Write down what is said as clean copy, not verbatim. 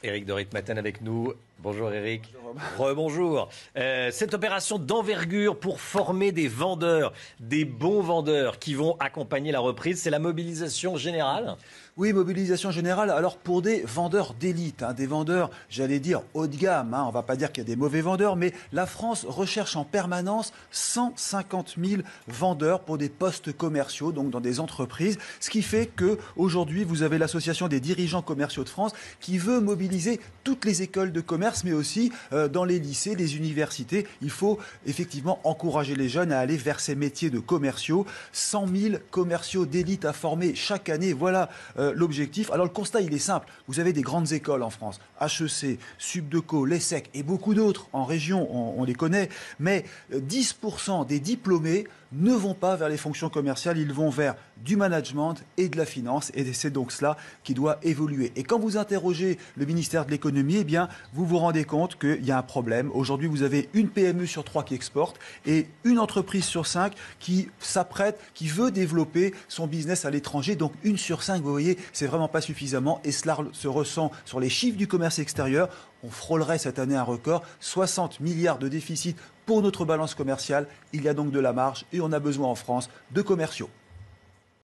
Éric de Ritmaten avec nous. Bonjour Éric. Bonjour. Rebonjour. Cette opération d'envergure pour former des vendeurs, des bons vendeurs qui vont accompagner la reprise, c'est la mobilisation générale ? Oui, mobilisation générale. Alors pour des vendeurs d'élite, des vendeurs, j'allais dire haut de gamme, on ne va pas dire qu'il y a des mauvais vendeurs, mais la France recherche en permanence 150 000 vendeurs pour des postes commerciaux, donc dans des entreprises. Ce qui fait qu'aujourd'hui, vous avez l'association des dirigeants commerciaux de France qui veut mobiliser toutes les écoles de commerce, mais aussi dans les lycées, les universités. Il faut effectivement encourager les jeunes à aller vers ces métiers de commerciaux. 100 000 commerciaux d'élite à former chaque année. Voilà l'objectif. Alors le constat, il est simple. Vous avez des grandes écoles en France, HEC, Subdeco, l'ESSEC et beaucoup d'autres en région, on les connaît, mais 10% des diplômés ne vont pas vers les fonctions commerciales, ils vont vers du management et de la finance, et c'est donc cela qui doit évoluer. Et quand vous interrogez le ministère de l'économie, eh bien, vous vous rendez compte qu'il y a un problème. Aujourd'hui, vous avez une PME sur 3 qui exporte et une entreprise sur 5 qui s'apprête, qui veut développer son business à l'étranger. Donc 1 sur 5, vous voyez, c'est vraiment pas suffisamment, et cela se ressent sur les chiffres du commerce extérieur. On frôlerait cette année un record, 60 milliards de déficit pour notre balance commerciale. Il y a donc de la marge et on a besoin en France de commerciaux.